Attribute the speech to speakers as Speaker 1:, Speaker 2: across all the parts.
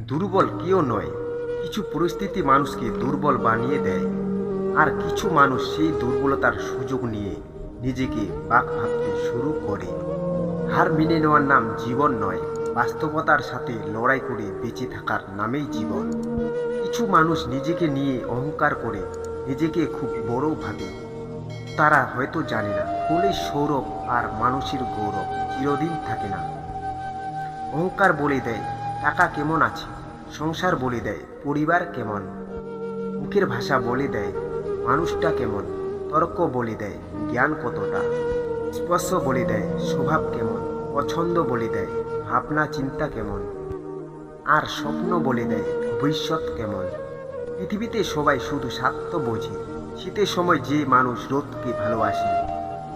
Speaker 1: দুর্বল কেউ নয়, কিছু পরিস্থিতি মানুষকে দুর্বল বানিয়ে দেয়। আর কিছু মানুষ সেই দুর্বলতার সুযোগ নিয়ে নিজেকে বাঁক ভাবতে শুরু করে। হার মেনে নেওয়ার নাম জীবন নয়, বাস্তবতার সাথে লড়াই করে বেঁচে থাকার নামেই জীবন। কিছু মানুষ নিজেকে নিয়ে অহংকার করে, নিজেকে খুব বড় ভাবে। তারা হয়তো জানে না ফুলের সৌরভ আর মানুষের গৌরব চিরদিন থাকে না। অহংকার বলে দেয় টাকা কেমন আছে, সংসার বলে দেয় পরিবার কেমন, মুখের ভাষা বলে দেয় মানুষটা কেমন, তর্ক বলে দেয় জ্ঞান কতটা, স্পর্শ বলে দেয় স্বভাব কেমন, পছন্দ বলে দেয় ভাবনা চিন্তা কেমন, আর স্বপ্ন বলে দেয় ভবিষ্যৎ কেমন। পৃথিবীতে সবাই শুধু স্বার্থ বোঝে। শীতের সময় যে মানুষ রোদকে ভালোবাসে,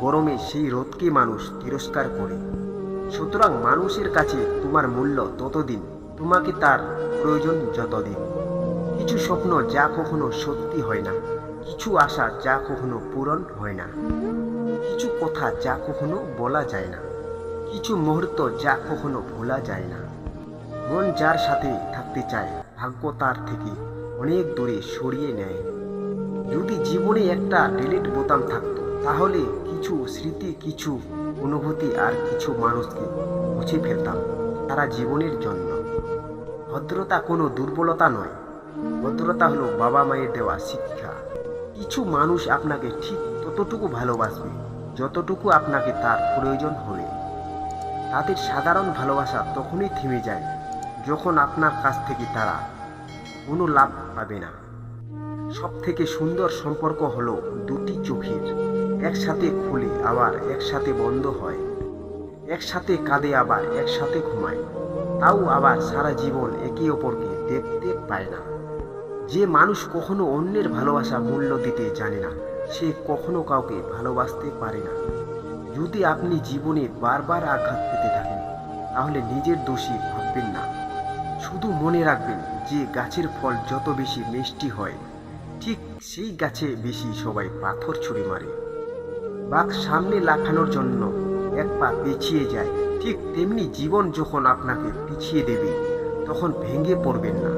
Speaker 1: গরমে সেই রোদকে মানুষ তিরস্কার করে। সুতরাং মানুষের কাছে তোমার মূল্য ততদিন, তোমাকে তার প্রয়োজন যতদিন। কিছু স্বপ্ন যা কখনো সত্যি হয় না, কিছু আশা যা কখনো পূরণ হয় না, কিছু কথা যা কখনো বলা যায় না, কিছু মুহূর্ত যা কখনো ভোলা যায় না। মন যার সাথে থাকতে চায়, ভাগ্য তার থেকে অনেক দূরে সরিয়ে নেয়। যদি জীবনে একটা ডিলিট বোতাম থাকতো, তাহলে কিছু স্মৃতি, কিছু অনুভূতি আর কিছু মানুষকে মুছে ফেলতাম তারা জীবনের জন্য। ভদ্রতা কোনো দুর্বলতা নয়, ভদ্রতা হলো বাবা মায়ের দেওয়া শিক্ষা। কিছু মানুষ আপনাকে ঠিক ততটুকু ভালোবাসবে যতটুকু আপনাকে তার প্রয়োজন হবে। তাদের সাধারণ ভালোবাসা তখনই থেমে যায় যখন আপনার কাছ থেকে তারা কোনো লাভ পাবে না। সব থেকে সুন্দর সম্পর্ক হলো দুটি চোখের, একসাথে খুলে আবার একসাথে বন্ধ হয়, একসাথে কাঁদে আবার একসাথে ঘুমায়, তাও আবার সারা জীবন একে অপরকে দেখতে পায় না। যে মানুষ কখনো অন্যের ভালোবাসা মূল্য দিতে জানে না, সে কখনো কাউকে ভালোবাসতে পারে না। যদি আপনি জীবনে বারবার আঘাত পেতে থাকেন, তাহলে নিজের দোষী ভাববেন না। শুধু মনে রাখবেন যে গাছের ফল যত বেশি মিষ্টি হয়, ঠিক সেই গাছে বেশি সবাই পাথর ছুঁড়ে মারে। বাঘ সামনে লাফানোর জন্য এক পা পিছিয়ে যায়, ঠিক তেমনি জীবন যখন আপনাকে পিছিয়ে দেবে তখন ভেঙে পড়বেন না।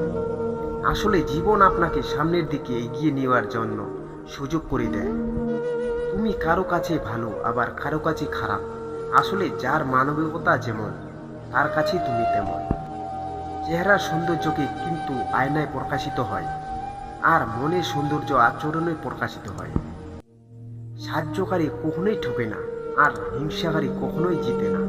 Speaker 1: আসলে জীবন আপনাকে সামনের দিকে এগিয়ে নেওয়ার জন্য সুযোগ করে দেয়। তুমি কারো কাছে ভালো, আবার কারো কাছে খারাপ। আসলে যার মানবিকতা যেমন, তার কাছে তুমি তেমন। চেহারার সৌন্দর্যকে কিন্তু আয়নায় প্রকাশিত হয়, আর মনের সৌন্দর্য আচরণে প্রকাশিত হয়। সাহায্যকারী কখনোই ঠকে না, আর হিংসাকারী কখনোই জিতে না।